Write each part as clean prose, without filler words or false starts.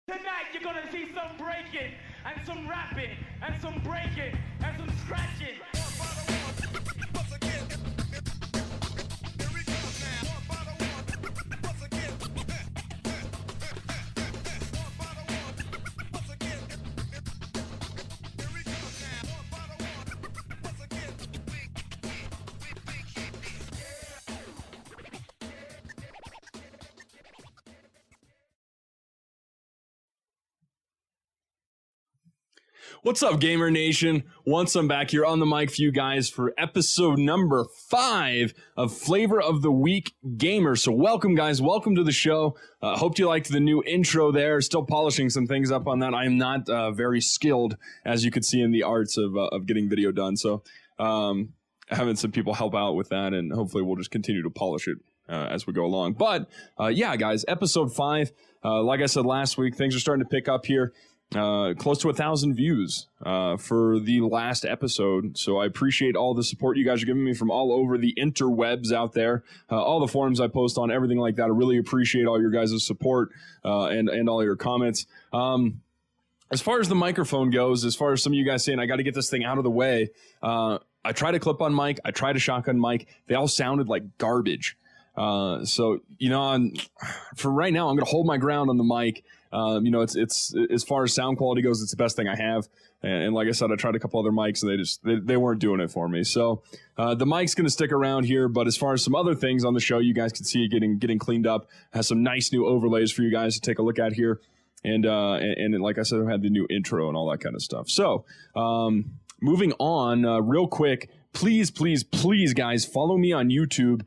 Tonight you're gonna see some breaking and some rapping and some breaking and some scratching. What's up, Gamer Nation? Once I'm back here on the mic for you guys for episode number 5 of Flavor of the Week Gamer. So welcome, guys. Welcome to the show. Hope you liked the new intro there. Still polishing some things up on that. I am not very skilled, as you can see in the arts of getting video done. So having some people help out with that, and hopefully we'll just continue to polish it as we go along. But yeah, guys, episode 5. Like I said last week, things are starting to pick up here. Close to 1,000 views for the last episode, so I appreciate all the support you guys are giving me from all over the interwebs out there, all the forums I post on, everything like that. I really appreciate all your guys' support and all your comments. As far as the microphone goes, as far as some of you guys saying I got to get this thing out of the way, I tried a clip-on mic, I tried a shotgun mic, they all sounded like garbage. So, you know, for right now, I'm going to hold my ground on the mic. You know, it's as far as sound quality goes, it's the best thing I have. And like I said, I tried a couple other mics and they weren't doing it for me. So, the mic's going to stick around here. But as far as some other things on the show, you guys can see it getting cleaned up. Has some nice new overlays for you guys to take a look at here. And like I said, I had the new intro and all that kind of stuff. So, moving on, real quick, please, guys, follow me on YouTube.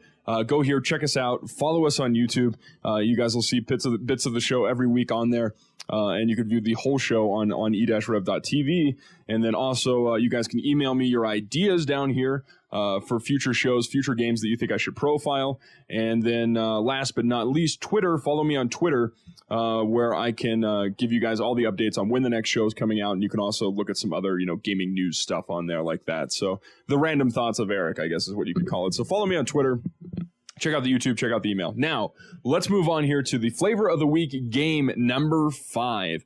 Go here, check us out, follow us on YouTube. You guys will see bits of the show every week on there, and you can view the whole show on e-rev.tv. And then also, you guys can email me your ideas down here for future shows, future games that you think I should profile. And then last but not least, Twitter. Follow me on Twitter, where I can give you guys all the updates on when the next show is coming out. And you can also look at some other, gaming news stuff on there like that. So the random thoughts of Eric, I guess, is what you could call it. So follow me on Twitter. Check out the YouTube, check out the email. Now, let's move on here to the Flavor of the Week game number 5.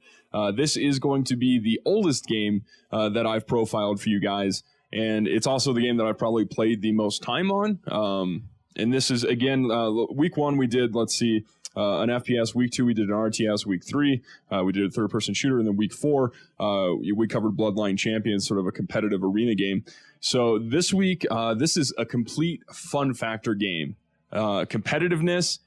This is going to be the oldest game that I've profiled for you guys, and it's also the game that I've probably played the most time on. And this is, again, week 1 we did, let's see, an FPS. Week 2 we did an RTS. Week 3 we did a third-person shooter. And then week 4 we covered Bloodline Champions, sort of a competitive arena game. So this week, this is a complete fun factor game. Competitiveness,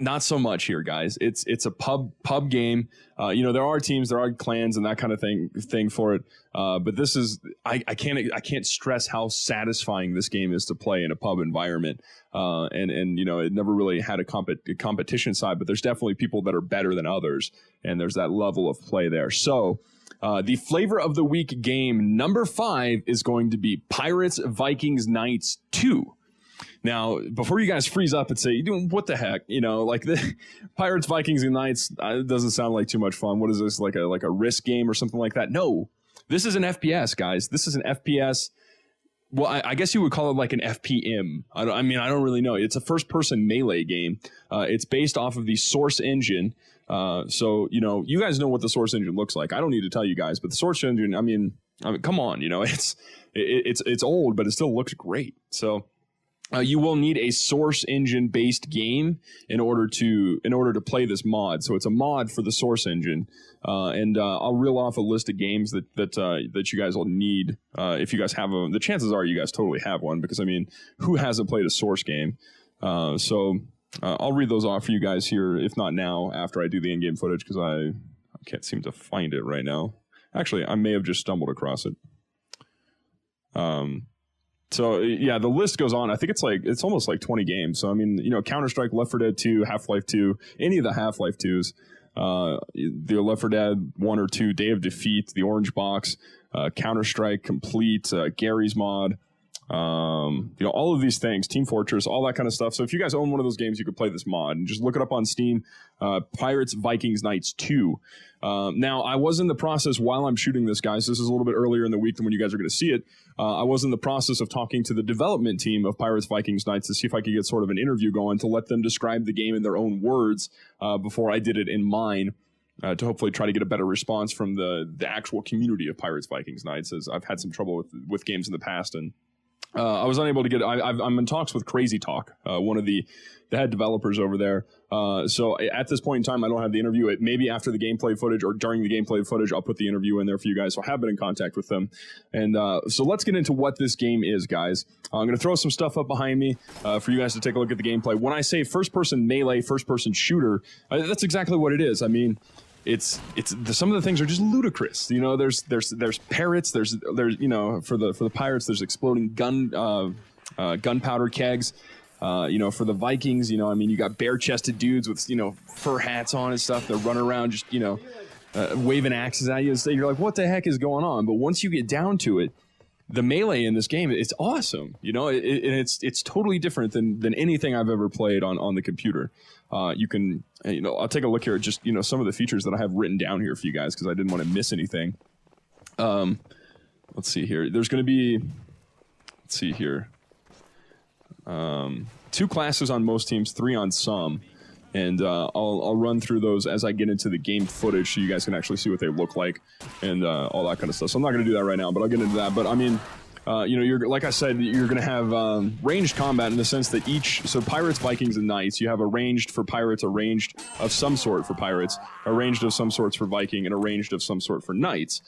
not so much here, guys. It's a pub game. There are teams, there are clans and that kind of thing for it. But this is, I can't stress how satisfying this game is to play in a pub environment. And it never really had a competition side, but there's definitely people that are better than others. And there's that level of play there. So, the Flavor of the Week game number 5 is going to be Pirates Vikings Knights 2. Now, before you guys freeze up and say, what the heck, like the Pirates, Vikings, and Knights, it doesn't sound like too much fun. What is this, like a risk game or something like that? No, this is an FPS, guys. This is an FPS. Well, I guess you would call it like an FPM. I don't really know. It's a first-person melee game. It's based off of the Source engine. So, you guys know what the Source engine looks like. I don't need to tell you guys, but the Source engine, I mean, come on, it's old, but it still looks great. So, you will need a Source engine based game in order to play this mod. So it's a mod for the Source engine, and I'll reel off a list of games that you guys will need if you guys have them. The chances are you guys totally have one, because who hasn't played a Source game? So I'll read those off for you guys here, if not now, after I do the in-game footage, because I can't seem to find it right now. Actually, I may have just stumbled across it. So yeah, the list goes on. I think it's almost like 20 games. So Counter-Strike, Left 4 Dead 2, Half-Life 2, any of the Half-Life 2s, the Left 4 Dead 1 or 2, Day of Defeat, the Orange Box, Counter-Strike Complete, Gary's Mod, all of these things, Team Fortress, all that kind of stuff. So if you guys own one of those games, you could play this mod and just look it up on Steam. Pirates Vikings Knights 2. Now, I was in the process while I'm shooting this, guys. This is a little bit earlier in the week than when you guys are going to see it. I was in the process of talking to the development team of Pirates Vikings Knights to see if I could get sort of an interview going to let them describe the game in their own words before I did it in mine. to hopefully try to get a better response from the actual community of Pirates Vikings Knights, as I've had some trouble with games in the past, and I was unable to get. I'm in talks with Crazy Talk, one of the head developers over there. So at this point in time, I don't have the interview. Maybe after the gameplay footage or during the gameplay footage, I'll put the interview in there for you guys. So I have been in contact with them. And so let's get into what this game is, guys. I'm going to throw some stuff up behind me for you guys to take a look at the gameplay. When I say first-person melee, first-person shooter, that's exactly what it is. I mean, it's some of the things are just ludicrous. You know, there's parrots. There's you know, for the pirates, there's exploding gunpowder kegs. You know, for the Vikings, you know, I mean, you got bare-chested dudes with, you know, fur hats on and stuff. They're running around just, you know, waving axes at you. So you're like, what the heck is going on? But once you get down to it, the melee in this game, it's awesome. You know, it's totally different than anything I've ever played on the computer. You can, you know, I'll take a look here at just, you know, some of the features that I have written down here for you guys because I didn't want to miss anything. Let's see here. There's going to be, let's see here. 2 classes on most teams, 3 on some, and I'll run through those as I get into the game footage so you guys can actually see what they look like and all that kind of stuff. So I'm not going to do that right now, but I'll get into that. But I mean, you know, you're like I said, you're going to have ranged combat in the sense that so Pirates, Vikings, and Knights, you have a ranged for Pirates, a ranged of some sort for Pirates, a ranged of some sorts for Viking, and a ranged of some sort for Knights.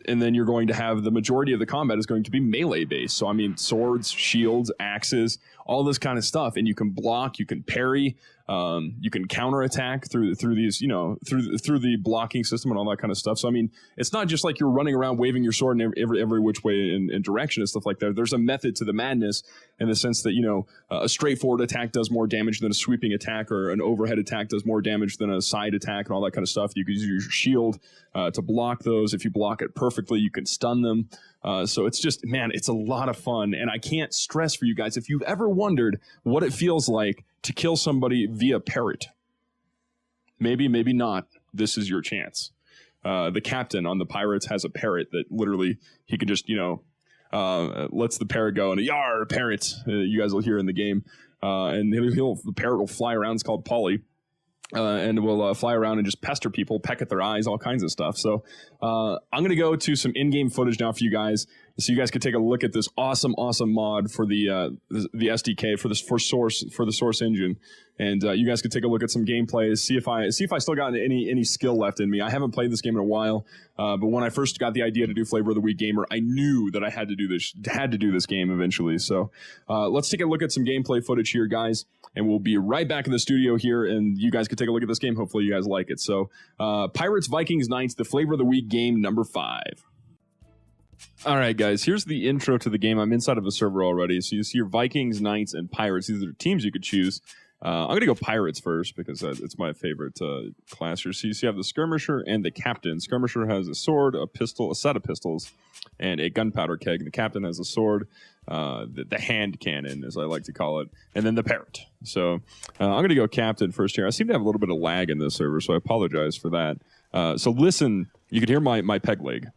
And then you're going to have the majority of the combat is going to be melee based. So I mean, swords, shields, axes, all this kind of stuff, and you can block, you can parry, you can counterattack through these, you know, through the blocking system and all that kind of stuff. So I mean, it's not just like you're running around waving your sword in every which way in direction and stuff like that. There's a method to the madness in the sense that, you know, a straightforward attack does more damage than a sweeping attack, or an overhead attack does more damage than a side attack, and all that kind of stuff. You can use your shield to block those. If you block it perfectly, you can stun them. So it's just, man, it's a lot of fun. And I can't stress for you guys, if you've ever wondered what it feels like to kill somebody via parrot, maybe not, this is your chance. The captain on the Pirates has a parrot that literally he can just, you know, lets the parrot go and yar, parrot, you guys will hear in the game. And the parrot will fly around. It's called Polly. And will fly around and just pester people, peck at their eyes, all kinds of stuff. So I'm going to go to some in-game footage now for you guys, so you guys can take a look at this awesome mod for the SDK for the source engine, and you guys can take a look at some gameplay, see if I still got any skill left in me. I haven't played this game in a while, but when I first got the idea to do Flavor of the Week Gamer, I knew that I had to do this game eventually. So let's take a look at some gameplay footage here, guys, and we'll be right back in the studio here, and you guys can take a look at this game. Hopefully you guys like it. So Pirates, Vikings, Knights, the Flavor of the Week game number 5. All right, guys, here's the intro to the game. I'm inside of a server already. So you see your Vikings, Knights, and Pirates. These are the teams you could choose. I'm going to go Pirates first because it's my favorite class here. So you see you have the Skirmisher and the Captain. Skirmisher has a sword, a pistol, a set of pistols, and a gunpowder keg. The Captain has a sword, the hand cannon, as I like to call it, and then the parrot. So I'm going to go Captain first here. I seem to have a little bit of lag in this server, so I apologize for that. So listen, you could hear my peg leg.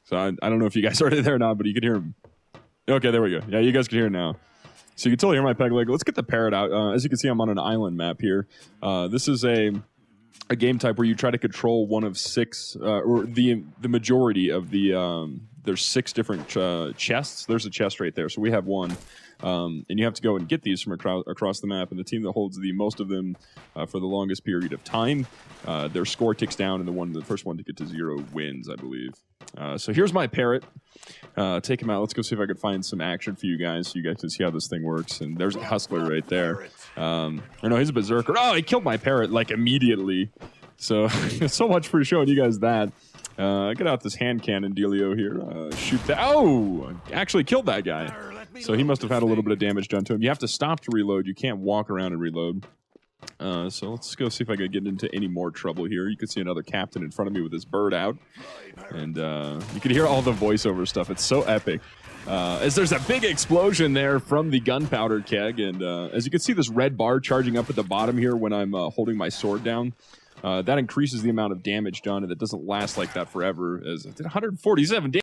So I don't know if you guys heard it there or not, but you could hear him. Okay, there we go. Yeah, you guys can hear it now. So you can totally hear my peg leg. Let's get the parrot out. As you can see, I'm on an island map here. This is a game type where you try to control one of 6, or the majority of the. There's 6 different chests. There's a chest right there. So we have one. And you have to go and get these from across the map. And the team that holds the most of them for the longest period of time, their score ticks down, and the first one to get to 0 wins, I believe. So here's my parrot. Take him out. Let's go see if I can find some action for you guys, so you guys can see how this thing works. And there's a hustler right there. Or no, he's a berserker. Oh, he killed my parrot like immediately. So so much for showing you guys that. Get out this hand cannon dealio here. Shoot that. Oh, actually killed that guy. So he must have had a little bit of damage done to him. You have to stop to reload. You can't walk around and reload. So let's go see if I can get into any more trouble here. You can see another captain in front of me with his bird out. And you can hear all the voiceover stuff. It's so epic. As there's a big explosion there from the gunpowder keg. And as you can see, this red bar charging up at the bottom here when I'm holding my sword down. That increases the amount of damage done, and it doesn't last like that forever. As it did 147 damage.